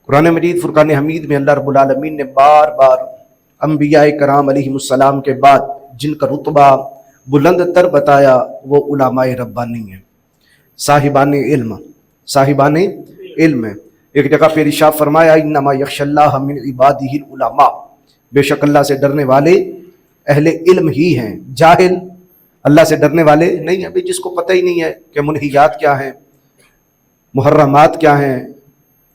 قرآن مجید فرقان حمید میں اللہ رب العالمین نے بار بار انبیاء کرام علیہم السلام کے بعد جن کا رتبہ بلند تر بتایا وہ علماء ربانی ہیں، صاحبان علم ہیں۔ ایک جگہ پہ ارشاد فرمایا انما یخشی اللہ من عبادہ العلماء، بے شک اللہ سے ڈرنے والے اہل علم ہی ہیں، جاہل اللہ سے ڈرنے والے نہیں ہیں۔ جس کو پتہ ہی نہیں ہے کہ منہیات کیا ہیں، محرمات کیا ہیں،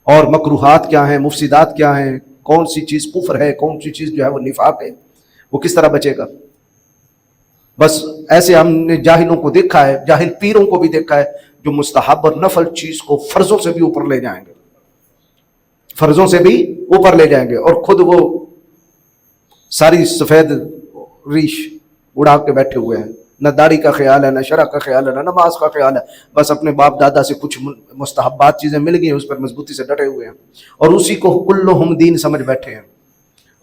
اور مکروہات کیا ہیں، مفسدات کیا ہیں، کون سی چیز کفر ہے، کون سی چیز جو ہے وہ نفاق ہے، وہ کس طرح بچے گا؟ بس ایسے ہم نے جاہلوں کو دیکھا ہے، جاہل پیروں کو بھی دیکھا ہے جو مستحب اور نفل چیز کو فرضوں سے بھی اوپر لے جائیں گے، فرضوں سے بھی اوپر لے جائیں گے، اور خود وہ ساری سفید ریش اڑا کے بیٹھے ہوئے ہیں، نہ داڑھی کا خیال ہے، نہ شرع کا خیال ہے، نہ نماز کا خیال ہے، بس اپنے باپ دادا سے کچھ مستحبات چیزیں مل گئی ہیں اس پر مضبوطی سے ڈٹے ہوئے ہیں، اور اسی کو کلہم دین سمجھ بیٹھے ہیں،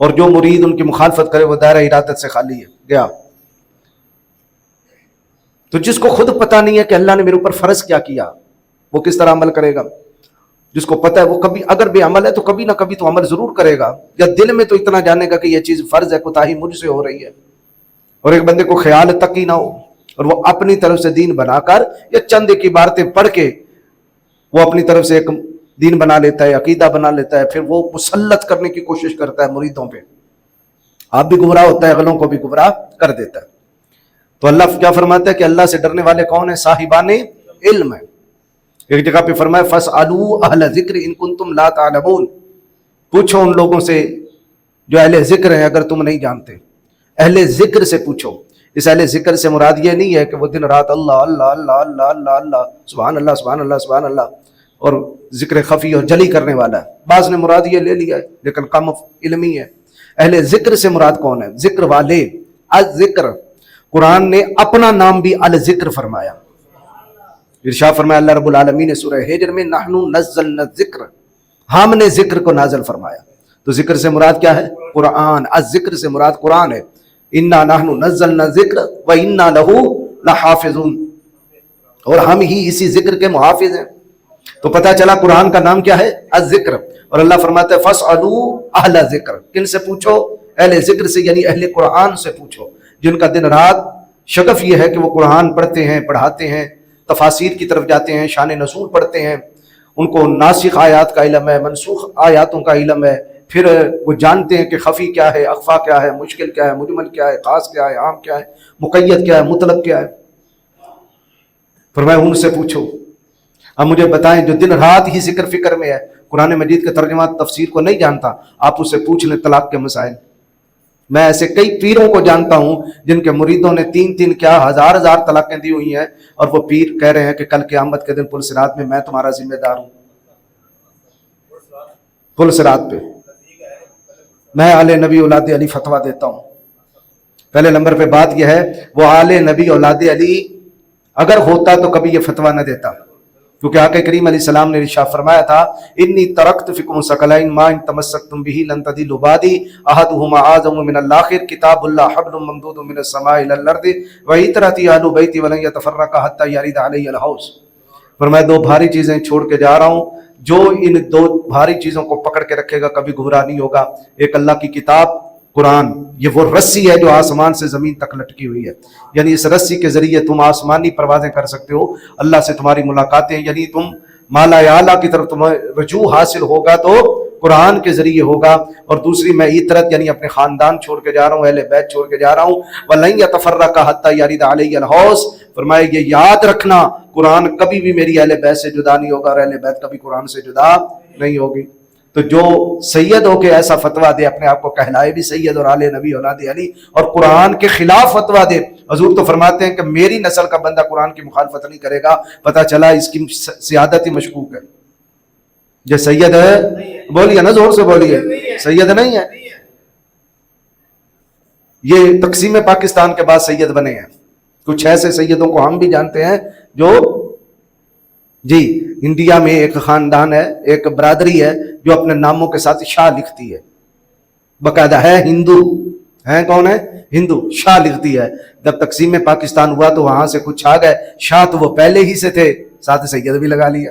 اور جو مرید ان کی مخالفت کرے وہ دائرہ ارادت سے خالی ہے گیا۔ تو جس کو خود پتہ نہیں ہے کہ اللہ نے میرے اوپر فرض کیا کیا، وہ کس طرح عمل کرے گا؟ جس کو پتہ ہے وہ کبھی اگر بے عمل ہے تو کبھی نہ کبھی تو عمل ضرور کرے گا، یا دل میں تو اتنا جانے گا کہ یہ چیز فرض ہے، کوتاہی مجھ سے ہو رہی ہے۔ اور ایک بندے کو خیال تک ہی نہ ہو اور وہ اپنی طرف سے دین بنا کر یا چند ایک عبارتیں پڑھ کے وہ اپنی طرف سے ایک دین بنا لیتا ہے، عقیدہ بنا لیتا ہے، پھر وہ مسلط کرنے کی کوشش کرتا ہے مریدوں پہ، آپ بھی گمراہ ہوتا ہے، اگلوں کو بھی گمراہ کر دیتا ہے۔ تو اللہ کیا فرماتا ہے کہ اللہ سے ڈرنے والے کون ہیں؟ صاحبان علم ہیں۔ ایک جگہ پہ فرمایا فَاسْأَلُوا أَهْلَ الذِّكْرِ إِن كُنتُمْ لَا تَعْلَمُونَ، پوچھو ان لوگوں سے جو اہل ذکر ہیں اگر تم نہیں جانتے، اہل ذکر سے پوچھو۔ اس اہل ذکر سے مراد یہ نہیں ہے کہ وہ دن رات اللہ اللہ اللہ اللہ اللہ اللہ سبحان اللہ سبحان اللہ سبحان اللہ اور ذکر خفی اور جلی کرنے والا ہے، بعض نے مراد یہ لے لیا ہے لیکن کم علمی ہے۔ اہل ذکر سے مراد کون ہے؟ ذکر والے، الذکر، قرآن نے اپنا نام بھی الذکر فرمایا، ارشاد فرمایا اللہ رب العالمین نے سورہ ہجر میں نحن نزلنا الذکر، ہم نے ذکر کو نازل فرمایا۔ تو ذکر سے مراد کیا ہے؟ قرآن، الذکر سے مراد قرآن ہے، انا نحن نزلنا الذکر و انا لہ لحافظون، اور ہم ہی اسی ذکر کے محافظ ہیں۔ تو پتہ چلا قرآن کا نام کیا ہے؟ الذکر، اور اللہ فرماتا ہے فَاسْأَلُوا أَهْلَ الذِّكْرِ، کن سے پوچھو؟ اہل ذکر سے، یعنی اہل قرآن سے پوچھو، جن کا دن رات شغف یہ ہے کہ وہ قرآن پڑھتے ہیں، پڑھاتے ہیں، تفاسیر کی طرف جاتے ہیں، شان نزول پڑھتے ہیں، ان کو ناسخ آیات کا علم ہے، منسوخ آیاتوں کا علم ہے، پھر وہ جانتے ہیں کہ خفی کیا ہے، اخفا کیا ہے، مشکل کیا ہے، مجمل کیا ہے، خاص کیا ہے، عام کیا ہے، مقید کیا ہے، مطلق کیا ہے۔ فرمایا ان سے پوچھو۔ اب مجھے بتائیں جو دن رات ہی ذکر فکر میں ہے، قرآن مجید کے ترجمہ تفسیر کو نہیں جانتا، آپ اس سے پوچھ لیں طلاق کے مسائل۔ میں ایسے کئی پیروں کو جانتا ہوں جن کے مریدوں نے 3 کیا ہزار طلاقیں دی ہوئی ہیں، اور وہ پیر کہہ رہے ہیں کہ کل قیامت کے دن پل صراط میں میں تمہارا ذمہ دار ہوں، پل صراط پہ میں آل نبی اولاد علی فتویٰ دیتا ہوں۔ پہلے نمبر پہ بات یہ ہے وہ آل نبی اولاد علی اگر ہوتا تو کبھی یہ فتویٰ نہ دیتا، کیونکہ آقا کریم علیہ السلام نے ارشاد فرمایا تھا انی ترکت فیکم ثقلین ما ان تمسکتم به لن تضلوا بعدی احدهما اعظم من الاخر کتاب اللہ حبل ممدود من السماء الى الارض وعترتی اہل بیتی ولن یتفرقا حتی یرد علی الحوض۔ فرمایا 2 بھاری چیزیں چھوڑ کے جا رہا ہوں، جو ان 2 بھاری چیزوں کو پکڑ کے رکھے گا کبھی گمراہ نہیں ہوگا۔ ایک اللہ کی کتاب قرآن، یہ وہ رسی ہے جو آسمان سے زمین تک لٹکی ہوئی ہے، یعنی اس رسی کے ذریعے تم آسمانی پروازیں کر سکتے ہو، اللہ سے تمہاری ملاقاتیں، یعنی تم مالا اعلیٰ کی طرف تمہیں رجوع حاصل ہوگا تو قرآن کے ذریعے ہوگا۔ اور دوسری میں عطرت، یعنی اپنے خاندان چھوڑ کے جا رہا ہوں، اہل بیت چھوڑ کے جا رہا ہوں، وَلَن يَتَفَرَّقَ حَتَّى يَرِدَ عَلَيَّ الْحَوْض۔ فرمایا یہ یاد رکھنا قرآن کبھی بھی میری اہل بیت سے جدا نہیں ہوگا، اور اہل بیت کبھی قرآن سے جدا نہیں ہوگی۔ تو جو سید ہو کے ایسا فتویٰ دے، اپنے آپ کو کہلائے بھی سید اور آل نبی اولاد علی، اور قرآن کے خلاف فتویٰ دے، حضور تو فرماتے ہیں کہ میری نسل کا بندہ قرآن کی مخالفت نہیں کرے گا، پتہ چلا اس کی سیادت ہی مشکوک ہے۔ یہ سید ہے، بولیے نا زور سے بولیے، سید نہیں ہے۔ یہ تقسیم پاکستان کے بعد سید بنے ہیں، کچھ ایسے سیدوں کو ہم بھی جانتے ہیں جو جی انڈیا میں ایک خاندان ہے، ایک برادری ہے جو اپنے ناموں کے ساتھ شاہ لکھتی ہے، باقاعدہ ہے ہندو ہیں، کون ہے؟ ہندو، شاہ لکھتی ہے۔ جب تقسیم پاکستان ہوا تو وہاں سے کچھ آ گئے، شاہ تو وہ پہلے ہی سے تھے، ساتھ سید بھی لگا لیا۔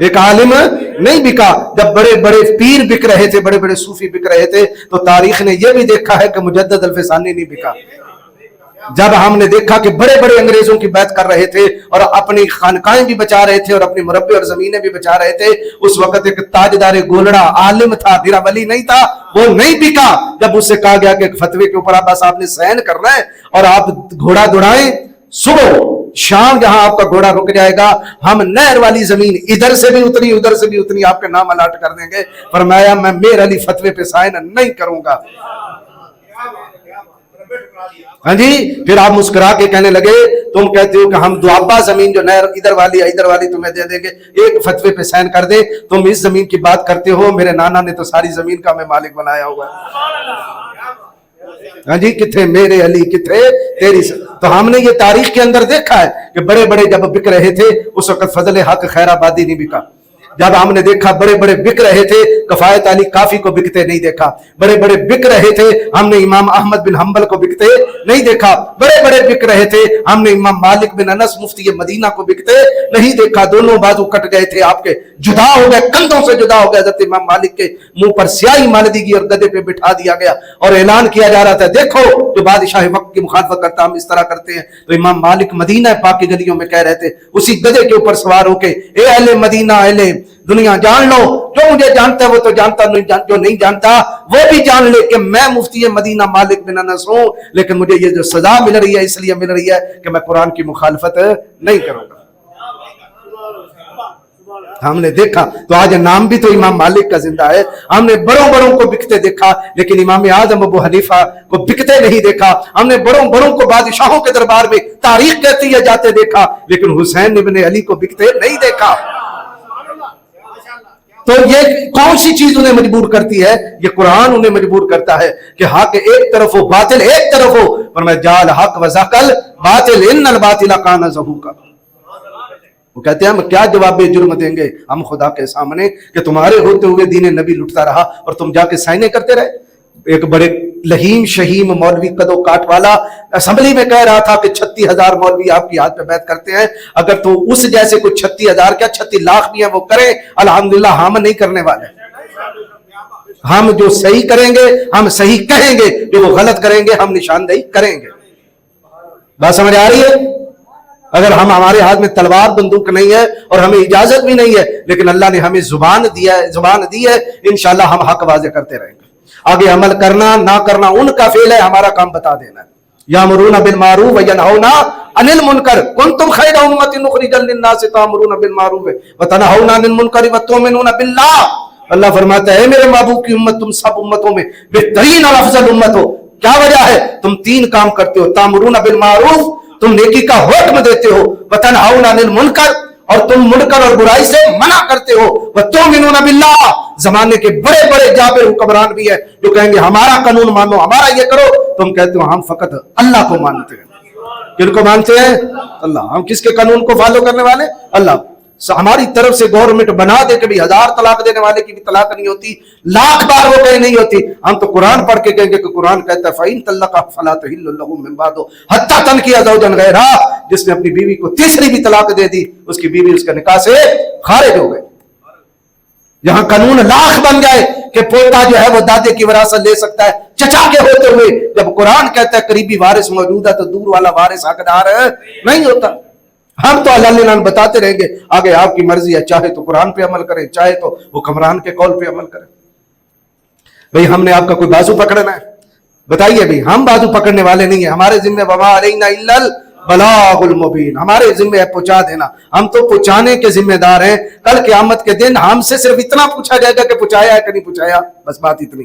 ایک عالم نہیں بکا. جب بڑے بڑے پیر بک رہے تھے, بڑے بڑے صوفی بک رہے تھے, تو تاریخ نے یہ بھی دیکھا ہے کہ مجدد الفسانی نہیں بکا. جب ہم نے دیکھا کہ بڑے بڑے انگریزوں کی بیعت کر رہے تھے اور اپنی خانقاہیں بھی بچا رہے تھے اور اپنی مربع اور زمینیں بھی بچا رہے تھے, اس وقت ایک تاجدار گولڑا عالم تھا, میرا ولی نہیں تھا, وہ نہیں بکا. جب اس سے کہا گیا کہ فتوے کے اوپر بس آپ نے سین کرنا ہے اور آپ گھوڑا دوڑائیں, صبح شام جہاں آپ کا گھوڑا رک جائے گا, ہم نہر والی زمین ادھر سے بھی اتنی ادھر سے بھی اتنی آپ کے نام الاٹ کر دیں گے. فرمایا میں میر علی فتوے پہ سائن نہیں کروں گا. ہاں جی, پھر آپ مسکرا کے کہنے لگے تم کہتے ہو کہ ہم دوابا زمین جو نہر ادھر والی ہے ادھر والی تمہیں دے دیں گے, ایک فتوے پہ سائن کر دے. تم اس زمین کی بات کرتے ہو, میرے نانا نے تو ساری زمین کا ہمیں مالک بنایا ہوا ہے. ہاں جی, کتنے میرے علی کتنے تیری سے. تو ہم نے یہ تاریخ کے اندر دیکھا ہے کہ بڑے بڑے جب بک رہے تھے اس وقت فضل حق خیر آبادی نہیں بکا. جب ہم نے دیکھا بڑے بڑے بک رہے تھے, کفایت علی کافی کو بکتے نہیں دیکھا. بڑے بڑے بک رہے تھے, ہم نے امام احمد بن حنبل کو بکتے نہیں دیکھا. بڑے بڑے بک رہے تھے, ہم نے امام مالک بن انس مفتی مدینہ کو بکتے نہیں دیکھا. دونوں بازو کٹ گئے تھے آپ کے, جدا ہو گئے, کندھوں سے جدا ہو گئے. حضرت امام مالک کے منہ پر سیاہی مال دی گئی اور گدے پہ بٹھا دیا گیا اور اعلان کیا جا رہا تھا, دیکھو جو بادشاہ وقت کی مخالفت کرتا ہم اس طرح کرتے ہیں. تو امام مالک مدینہ پاک کی گلیوں میں کہہ رہے تھے اسی گدے کے اوپر سوار ہو کے, اے اہل مدینہ, اہل دنیا جان لو, جو مجھے جانتا ہے وہ تو جانتا, جو نہیں جانتا وہ بھی جان لے کہ میں مفتی مدینہ مالک بن انس ہوں, لیکن مجھے یہ جو سزا مل رہی ہے اس لیے مل رہی ہے کہ میں قرآن کی مخالفت نہیں کروں گا. ہم نے دیکھا تو آج نام بھی تو امام مالک کا زندہ ہے. ہم نے بڑوں بڑوں کو بکتے دیکھا لیکن امام اعظم ابو حنیفہ کو بکتے نہیں دیکھا. ہم نے بڑوں بڑوں کو بادشاہوں کے دربار میں تاریخ کہتی ہے جاتے دیکھا, لیکن حسین ابن علی کو بکتے نہیں دیکھا. تو یہ کون سی چیز انہیں مجبور کرتی ہے؟ یہ قرآن انہیں مجبور کرتا ہے کہ حق ایک طرف ہو باطل ایک طرف ہو, اور میں جال حق وزقل باطل ان الباطل کان زہوقا. وہ کہتے ہیں ہم کیا جواب جرم دیں گے ہم خدا کے سامنے کہ تمہارے ہوتے ہوئے دین نبی لٹتا رہا اور تم جا کے سائنے کرتے رہے. ایک بڑے لہیم شہیم مولوی قدو کاٹ والا اسمبلی میں کہہ رہا تھا کہ 36,000 مولوی آپ کی ہاتھ پہ بیعت کرتے ہیں, اگر تو اس جیسے کوئی 36,000 کیا 36 لاکھ بھی ہیں وہ کریں, الحمدللہ ہم نہیں کرنے والے. ہم جو صحیح کریں گے ہم صحیح کہیں گے, جو وہ غلط کریں گے ہم نشاندہی کریں گے. بات سمجھ آ رہی ہے؟ اگر ہمارے ہاتھ میں تلوار بندوق نہیں ہے اور ہمیں اجازت بھی نہیں ہے, لیکن اللہ نے ہمیں زبان دی ہے, انشاءاللہ ہم حق واضح کرتے رہیں گے. آگے عمل کرنا نہ کرنا ان کا فعل ہے, ہمارا کام بتا دینا ہے. یامرون بالمعروف وینہون عن المنکر کنتم خیر امۃ اخرجت للناس تامرون بالمعروف وتنہون عن المنکر وتؤمنون باللہ. اللہ فرماتا ہے میرے محبوب کی امت تم سب امتوں میں بہترین اور افضل امت ہو. کیا وجہ ہے؟ تم 3 کام کرتے ہو, تامرون بالمعروف تم نیکی کا حکم دیتے ہو, وتنہون عن المنکر اور تم منکر اور برائی سے منع کرتے ہو, وتؤمنون باللہ زمانے کے بڑے بڑے جابر حکمران بھی ہیں جو کہیں گے ہمارا قانون مانو ہمارا یہ کرو, تم کہتے ہو ہم فقط اللہ کو مانتے ہیں. کن کو مانتے ہیں؟ اللہ. ہم کس کے قانون کو فالو کرنے والے؟ اللہ. ہماری طرف سے گورنمنٹ بنا دے کہ 1000 طلاق دینے والے کی بھی طلاق نہیں ہوتی, 1,00,000 بار وہ کہیں نہیں ہوتی, ہم تو قرآن پڑھ کے کہیں گے کہ قرآن کہتا ہے فَإِن طَلَّقَ فَلَا تَحِلُّ لَهُ مِن بَعْدُ حَتَّى تَنْكِحَ زَوْجًا غَيْرَهُ. جس نے اپنی بیوی کو تیسری بھی طلاق دے دی اس کی بیوی اس کا نکاح سے خارج ہو گئی. یہاں قانون 1,00,000 بن جائے کہ پوتا جو ہے وہ دادے کی وراثت لے سکتا ہے چچا کے ہوتے ہوئے, جب قرآن کہتا ہے قریبی وارث موجود ہے تو دور والا وارث حقدار نہیں ہوتا. ہم تو اللہ بتاتے رہیں گے, آگے آپ کی مرضی ہے, چاہے تو قرآن پہ عمل کریں چاہے تو حکمران کے قول پہ عمل کریں. بھئی ہم نے آپ کا کوئی بازو پکڑنا ہے؟ بتائیے بھئی, ہم بازو پکڑنے والے نہیں ہیں. ہمارے ذمہ وما علینا الا البلاغ المبین, ہمارے ذمہ ہے پہنچا دینا, ہم تو پہنچانے کے ذمہ دار ہیں. کل قیامت کے دن ہم سے صرف اتنا پوچھا جائے گا کہ پہنچایا ہے کہ نہیں پہنچایا, بس بات اتنی.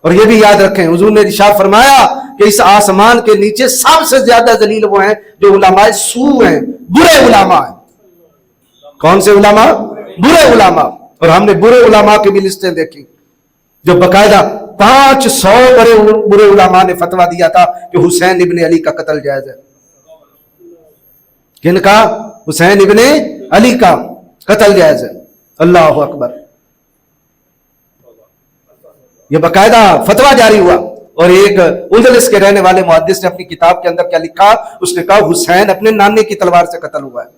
اور یہ بھی یاد رکھیں حضور نے ارشاد فرمایا کہ اس آسمان کے نیچے سب سے زیادہ ذلیل وہ ہیں جو علماء سوء ہیں, برے علماء ہیں. کون سے علماء؟ برے علماء. اور ہم نے برے علماء کی بھی لسٹیں دیکھی جو باقاعدہ 500 برے علماء نے فتویٰ دیا تھا کہ حسین ابن علی کا قتل جائز ہے. کن کا؟ حسین ابن علی کا قتل جائز ہے. اللہ اکبر. یہ باقاعدہ فتویٰ جاری ہوا. اور ایک اندلس کے رہنے والے محدث نے اپنی کتاب کے اندر کیا لکھا, اس نے کہا حسین اپنے نانے کی تلوار سے قتل ہوا ہے.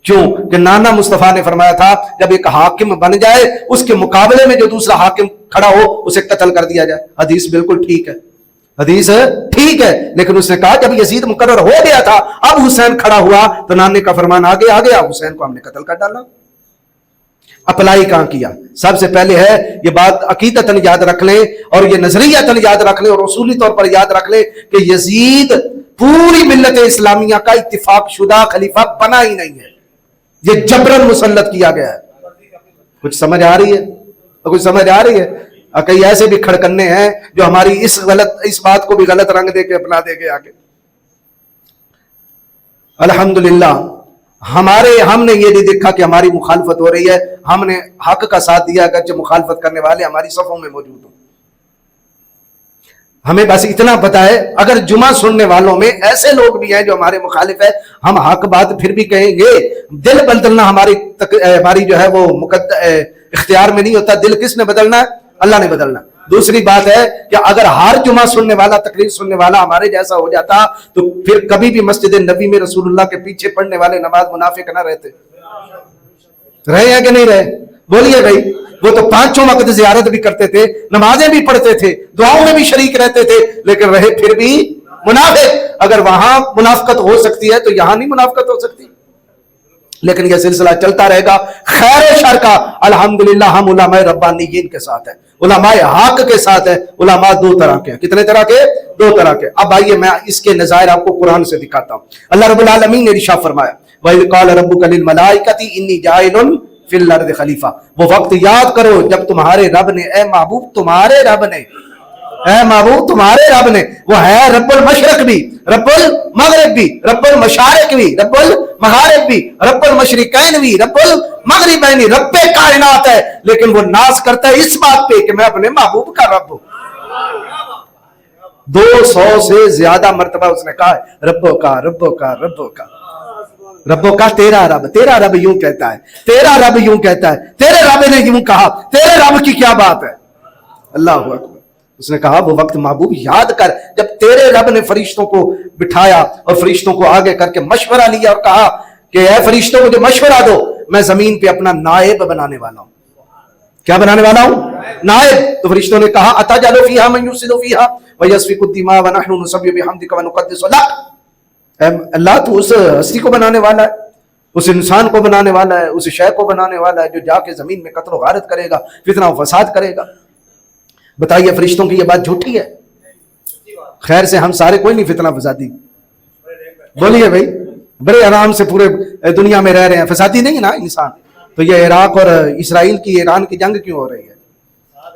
کیوں کہ نانا مصطفیٰ نے فرمایا تھا جب ایک حاکم بن جائے اس کے مقابلے میں جو دوسرا حاکم کھڑا ہو اسے قتل کر دیا جائے. حدیث بالکل ٹھیک ہے, حدیث ٹھیک ہے. لیکن اس نے کہا جب یزید مقرر ہو گیا تھا, اب حسین کھڑا ہوا تو نانے کا فرمان آگے آ گیا, حسین کو ہم نے قتل کر ڈالا. اپلائی کہاں کیا؟ سب سے پہلے ہے یہ بات عقیدتاً یاد رکھ لیں اور یہ نظریتاً یاد رکھ لیں اور اصولی طور پر یاد رکھ لیں کہ یزید پوری ملت اسلامیہ کا اتفاق شدہ خلیفہ بنا ہی نہیں ہے, یہ جبرن مسلط کیا گیا ہے. کچھ سمجھ آ رہی ہے؟ کچھ سمجھ آ رہی ہے؟ کئی ایسے بھی کھڑکنے ہیں جو ہماری اس بات کو بھی غلط رنگ دے کے اپنا دے گے آگے. الحمدللہ ہم نے یہ نہیں دیکھا کہ ہماری مخالفت ہو رہی ہے, ہم نے حق کا ساتھ دیا اگرچہ مخالفت کرنے والے ہماری صفوں میں موجود ہوں. ہمیں بس اتنا پتا ہے اگر جمعہ سننے والوں میں ایسے لوگ بھی ہیں جو ہمارے مخالف ہیں, ہم حق بات پھر بھی کہیں گے. دل بدلنا ہماری جو ہے وہ اختیار میں نہیں ہوتا. دل کس نے بدلنا ہے؟ اللہ نے بدلنا. دوسری بات ہے کہ اگر ہر جمعہ سننے والا, تقریر سننے والا ہمارے جیسا ہو جاتا تو پھر کبھی بھی مسجد نبی میں رسول اللہ کے پیچھے پڑھنے والے نماز منافق نہ رہتے. رہے ہیں کہ نہیں رہے؟ بولیے بھائی. وہ تو 5 وقت زیارت بھی کرتے تھے, نمازیں بھی پڑھتے تھے, دعاؤں میں بھی شریک رہتے تھے, لیکن رہے پھر بھی منافق. اگر وہاں منافقت ہو سکتی ہے تو یہاں نہیں منافقت ہو سکتی. لیکن یہ سلسلہ چلتا رہے گا خیر و شر کا. الحمدللہ ہم علماء ربانیین کے ساتھ ہیں, علماء حق کے ساتھ ہیں. علماء 2 طرح کے ہیں. کتنے طرح کے؟ 2 طرح کے. اب آئیے میں اس کے نظائر آپ کو قرآن سے دکھاتا ہوں. اللہ رب العالمین نے ارشاد فرمایا وَإِذْ قَالَ رَبُّكَ لِلْمَلَائِكَةِ إِنِّي جَاعِلٌ فِي الْأَرْضِ خلیفہ. وہ وقت یاد کرو جب تمہارے رب نے, اے محبوب تمہارے رب نے, اے محبوب تمہارے رب نے, وہ ہے رب المشرق بھی, رب المغرب بھی, رب المشارق بھی, رب المغارب بھی, رب المشرقین بھی, رب المغربین بھی, رب کائنات ہے. لیکن وہ ناز کرتا ہے اس بات پہ کہ میں اپنے محبوب کا رب ہوں. 200 سے زیادہ مرتبہ اس نے کہا ہے ربوں کا, ربوں کا, ربوں کا, ربوں کا. تیرا رب یوں کہتا ہے, تیرا رب یوں کہتا ہے, تیرے رب نے یوں کہا, تیرے رب کی کیا بات ہے. اللہ اکبر. اس نے کہا وہ وقت محبوب یاد کر جب تیرے رب نے فرشتوں کو بٹھایا اور فرشتوں کو آگے کر کے مشورہ لیا اور کہا کہ اے فرشتوں مجھے مشورہ دو, میں زمین پہ اپنا نائب بنانے والا ہوں. کیا بنانے والا ہوں؟ نائب. تو فرشتوں نے کہا اتجعل فیہا من یفسد فیہا ویسفک الدماء ونحن نسبح بحمدک ونقدس لک. اے اللہ تو اس ہستی کو بنانے والا ہے, اس انسان کو بنانے والا ہے, اس شے کو بنانے والا ہے جو جا کے زمین میں قتل و غارت کرے گا, فتنہ و فساد کرے گا. بتائیے فرشتوں کی یہ بات جھوٹی ہے؟ خیر سے ہم سارے کوئی نہیں فتنہ فسادی. بولیے بھائی, بڑے آرام سے پورے دنیا میں رہ رہے ہیں, فسادی نہیں نا انسان. تو یہ عراق اور اسرائیل کی, ایران کی جنگ کیوں ہو رہی ہے؟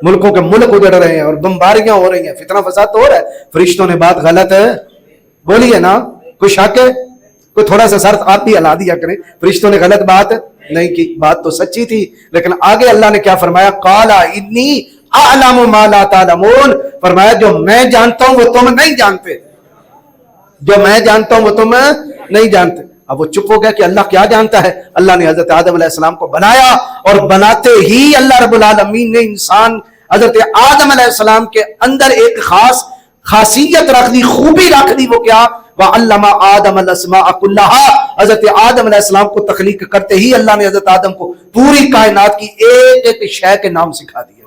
ملکوں کے ملک اجڑ رہے ہیں اور بمباریاں ہو رہی ہیں, فتنہ فساد تو ہو رہا ہے. فرشتوں نے بات غلط ہے بولیے نا, کوئی شک ہے؟ کوئی تھوڑا سا سر آپ بھی ہلا دیا کریں. فرشتوں نے غلط بات نہیں کی, بات تو سچی تھی. لیکن آگے اللہ نے کیا فرمایا؟ قال انی اعلم ما لا تعلمون. فرمایا جو میں جانتا ہوں وہ تم نہیں جانتے, جو میں جانتا ہوں وہ تم نہیں جانتے. اب وہ چپ ہو گیا کہ اللہ کیا جانتا ہے. اللہ نے حضرت آدم علیہ السلام کو بنایا اور بناتے ہی اللہ رب العالمین نے انسان حضرت آدم علیہ السلام کے اندر ایک خاصیت رکھ دی, خوبی رکھ دی. وہ کیا؟ وَعَلَّمَ آدَمَ الْأَسْمَاءَ كُلَّهَا. حضرت آدم علیہ السلام کو تخلیق کرتے ہی اللہ نے حضرت آدم کو پوری کائنات کی ایک ایک شے کے نام سکھا دیے.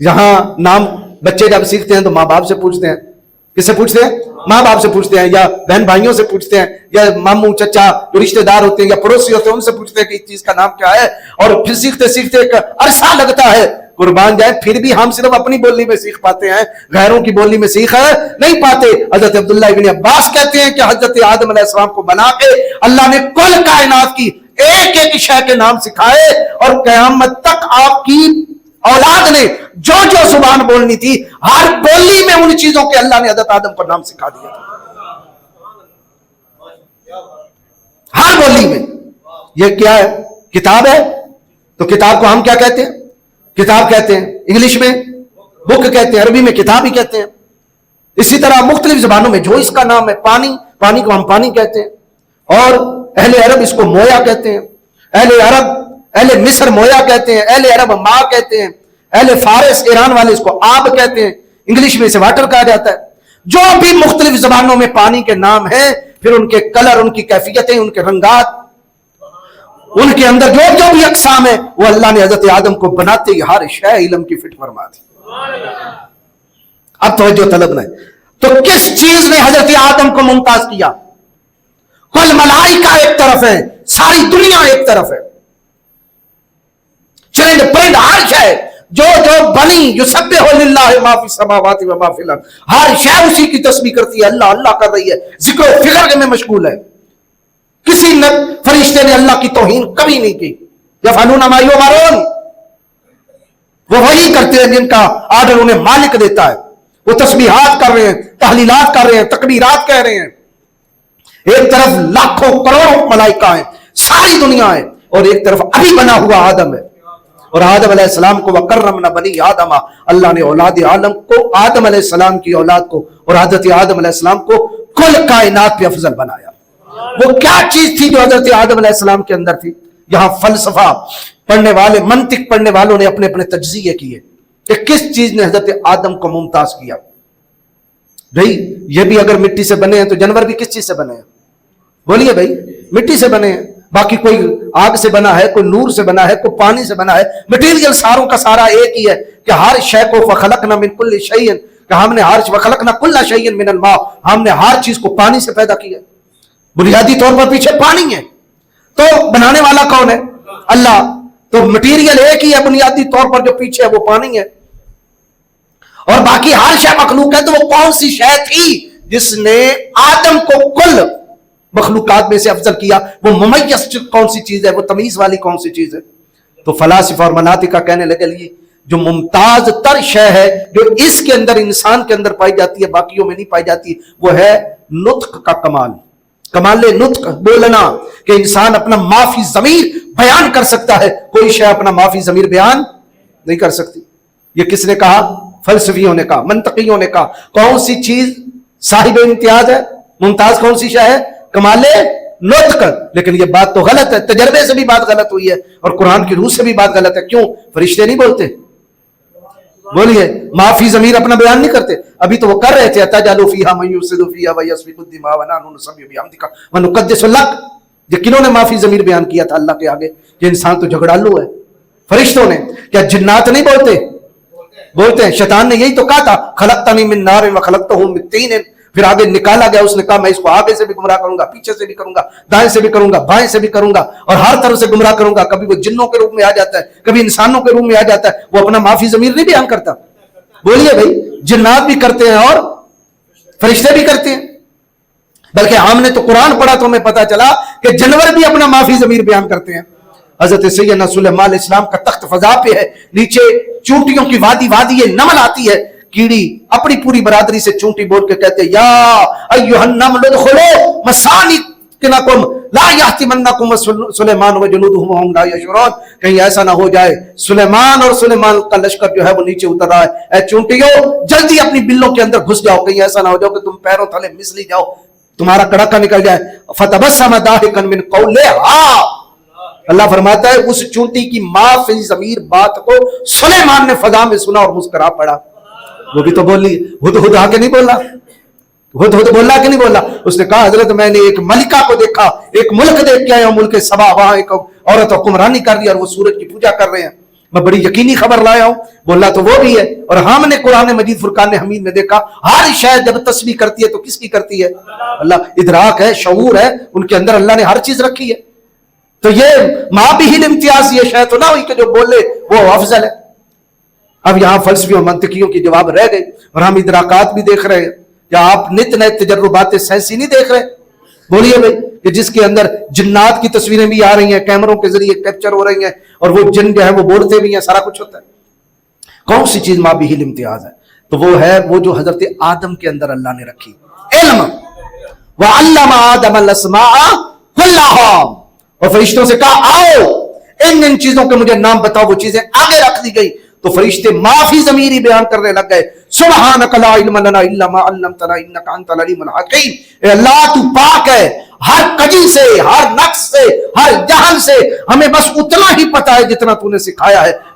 یہاں نام بچے جب سیکھتے ہیں تو ماں باپ سے پوچھتے ہیں. کس سے پوچھتے ہیں؟ ماں باپ سے پوچھتے ہیں, یا بہن بھائیوں سے پوچھتے ہیں, یا ماموں چچا جو رشتہ دار ہوتے ہیں یا پڑوسی ہوتے ہیں ان سے پوچھتے ہیں کہ اس چیز کا نام کیا ہے. اور پھر سیکھتے سیکھتے ایک عرصہ لگتا ہے, قربان جائے, پھر بھی ہم صرف اپنی بولی میں سیکھ پاتے ہیں, غیروں کی بولی میں سیکھ نہیں پاتے. حضرت عبداللہ ابن عباس کہتے ہیں کہ حضرت آدم علیہ السلام کو بنا کے اللہ نے کل کائنات کی ایک ایک شے کے نام سکھائے, اور قیامت تک آپ کی اولاد نے جو جو زبان بولنی تھی ہر بولی میں ان چیزوں کے اللہ نے حضرت آدم کو نام سکھا دیا تھا, ہر بولی میں. یہ کیا ہے؟ کتاب ہے. تو کتاب کو ہم کیا کہتے ہیں؟ کتاب کہتے ہیں. انگلش میں بک کہتے ہیں, عربی میں کتاب ہی کہتے ہیں. اسی طرح مختلف زبانوں میں جو اس کا نام ہے, پانی کو ہم پانی کہتے ہیں, اور اہل عرب اس کو مویا کہتے ہیں. اہل مصر مویا کہتے ہیں, اہل عرب ماں کہتے ہیں, اہل فارس ایران والے اس کو آب کہتے ہیں, انگلش میں اسے واٹر کہا جاتا ہے. جو بھی مختلف زبانوں میں پانی کے نام ہیں پھر ان کے کلر، ان کی کیفیتیں، ان کے رنگات، ان کے اندر جو جو بھی اقسام ہے، وہ اللہ نے حضرت آدم کو بناتے ہی ہر شے علم کی فٹ فرما دی. اب توجہ طلب نہیں. تو کس چیز نے حضرت آدم کو ممتاز کیا؟ کل ملائکہ ایک طرف ہے، ساری دنیا ایک طرف ہے، چرند پرند ہر شے جو جو بنی یسبح للہ ما فی السماوات و ما فی الارض، ہر شے اسی کی تسبیح کرتی ہے، اللہ اللہ کر رہی ہے، ذکر و فکر میں مشغول ہے. کسی فرشتے نے اللہ کی توہین کبھی نہیں کی. یفعلون ما یؤمرون، وہ وہی کرتے ہیں جن کا آرڈر انہیں مالک دیتا ہے. وہ تسبیحات کر رہے ہیں، تحلیلات کر رہے ہیں، تکبیرات کہہ رہے ہیں. ایک طرف لاکھوں کروڑوں ملائکہ ہیں، ساری دنیا ہے، اور ایک طرف ابھی بنا ہوا آدم ہے. اور آدم علیہ السلام کو وَكَرَّمْنَا بَنِي آدَمَ، اللہ نے اولاد عالم کو، آدم علیہ السلام کی اولاد کو اور حضرت آدم علیہ السلام کو کل کائنات پہ افضل بنایا. وہ کیا چیز تھی جو حضرت آدم علیہ السلام کے اندر تھی؟ یہاں فلسفہ پڑھنے والے، منطق پڑھنے والوں نے اپنے اپنے تجزیے کیے کہ کس چیز نے حضرت آدم کو ممتاز کیا. بھئی یہ بھی اگر مٹی سے بنے ہیں تو جانور بھی کس چیز سے بنے ہیں؟ بولیے بھئی، مٹی سے بنے ہیں. باقی کوئی آگ سے بنا ہے، کوئی نور سے بنا ہے، کوئی پانی سے بنا ہے. مٹیریل ساروں کا سارا ایک ہی ہے کہ ہر شے کو فخلقنا من کل شیء، کہ ہم نے ہر وخلقنا کل شیء من الماء، ہم نے ہر چیز کو پانی سے پیدا کیا. بنیادی طور پر پیچھے پانی ہے، تو بنانے والا کون ہے؟ اللہ. تو مٹیریل ایک ہی ہے بنیادی طور پر، جو پیچھے ہے وہ پانی ہے. اور باقی ہر شے مخلوق ہے. تو وہ کون سی شے تھی جس نے آدم کو کل مخلوقات میں سے افضل کیا؟ وہ ممیز کون سی چیز ہے؟ وہ تمیز والی کون سی چیز ہے؟ تو فلاسفہ اور مناطقہ کہنے لگے یہ جو ممتاز تر شے ہے، جو اس کے اندر انسان کے اندر پائی جاتی ہے، باقیوں میں نہیں پائی جاتی، وہ ہے نطق کا کمال. کمال نطق، بولنا، کہ انسان اپنا معافی ضمیر بیان کر سکتا ہے. کوئی شے اپنا معافی ضمیر بیان نہیں کر سکتی. یہ کس نے کہا؟ فلسفیوں نے کہا، منطقیوں نے کہا. کون سی چیز صاحب امتیاز ہے، ممتاز کون سی شے ہے؟ کمال نطق. لیکن یہ بات تو غلط ہے، تجربے سے بھی بات غلط ہوئی ہے اور قرآن کی روح سے بھی بات غلط ہے. کیوں؟ فرشتے نہیں بولتے؟ بولیے، معافی ضمیر اپنا بیان نہیں کرتے. ابھی تو وہ کر رہے تھے اتجعل فیہا من یفسد فیہا ویسفک الدماء ونحن نسبح بحمدک ونقدس لک. یہ کنہوں نے معافی ضمیر بیان کیا تھا اللہ کے آگے؟ یہ انسان تو جھگڑالو ہے. فرشتوں نے. کیا جنات نہیں بولتے؟ بولتے ہیں. شیطان نے یہی تو کہا تھا، خلقتنی من نار وخلقتہ من طین. پھر آگے نکالا گیا، اس نے کہا میں اس کو آگے سے بھی گمراہ کروں گا، پیچھے سے بھی کروں گا، دائیں سے بھی کروں گا، بائیں سے بھی کروں گا، اور ہر طرف سے گمراہ کروں گا. کبھی وہ جنوں کے روپ میں آ جاتا ہے، کبھی انسانوں کے روپ میں آ جاتا ہے. وہ اپنا معافی ضمیر نہیں بیان کرتا. بولیے بھائی، جنات بھی کرتے ہیں اور فرشتے بھی کرتے ہیں. بلکہ ہم نے تو قرآن پڑھا تو ہمیں پتا چلا کہ جانور بھی اپنا معافی ضمیر بیان کرتے ہیں. حضرت سیدنا سلیمان علیہ السلام کا تخت فضا پہ ہے، نیچے چونٹیوں کی وادی وادی نمل آتی ہے. کیڑی اپنی پوری برادری سے چونٹی بول کے کہتے یا ایھا النمل ادخلوا مساکنکم لا یحطمنکم سلیمان وجنودہ وہم لا یشعرون. کہیں ایسا نہ ہو جائے سلیمان اور سلیمان کا لشکر جو ہے وہ نیچے اتر رہا ہے، اے چونٹیوں جلدی اپنی بلوں کے اندر گھس جاؤ. کہیں ایسا نہ ہو جاؤ کہ تم پیروں تلے مسلی جاؤ، تمہارا کڑکا نکل جائے. فتبسم ضاحکا من قولہا. اللہ فرماتا ہے اس چونٹی کی معافی ضمیر بات کو سلیمان نے فضا میں سنا اور مسکرا پڑا. وہ بھی تو بولی، ہد آ کے نہیں بولا، ہد بولا کہ نہیں بولا. اس نے کہا حضرت میں نے ایک ملکہ کو دیکھا، ایک ملک دیکھ کے آیا ہوں، ملک سبا. وہاں ایک عورت حکمرانی کر رہی ہے اور وہ سورج کی پوجا کر رہے ہیں. میں بڑی یقینی خبر لایا ہوں. بولا تو وہ بھی ہے. اور ہم نے قرآن مجید فرقان حمید میں دیکھا ہر شاید جب تسبیح کرتی ہے تو کس کی کرتی ہے؟ اللہ. ادراک ہے، شعور ہے ان کے اندر، اللہ نے ہر چیز رکھی ہے. تو یہ ماں بھی ہی امتیاز یہ شاید تو نہ ہوئی کہ جو بولے وہ افضل ہے. اب یہاں فلسفیوں منطقیوں کی جواب رہ گئے اور ہم ادراکات بھی دیکھ رہے ہیں. یا آپ نت نئے تجربات سائنسی نہیں دیکھ رہے؟ بولیے بھائی، کہ جس کے اندر جنات کی تصویریں بھی آ رہی ہیں، کیمروں کے ذریعے کیپچر ہو رہی ہیں، اور وہ جن جو ہے وہ بولتے بھی ہیں، سارا کچھ ہوتا ہے. کون سی چیز ماں بھی امتیاز ہے؟ تو وہ ہے وہ جو حضرت آدم کے اندر اللہ نے رکھی، علم. وَعَلَّمَ آدَمَ الْأَسْمَاءَ كُلَّهَا. اور فرشتوں سے کہا آؤ ان چیزوں کے مجھے نام بتاؤ. وہ چیزیں آگے رکھ دی گئی تو فرشتے معافی ضمیری بیان کرنے لگ گئے. سبحانک لا علم لنا الا ما علمتنا انک انت العلیم الحکیم. اے اللہ تو پاک ہے ہر کجی سے، ہر نقص سے، ہر جہل سے. ہمیں بس اتنا ہی پتا ہے جتنا تو نے سکھایا ہے.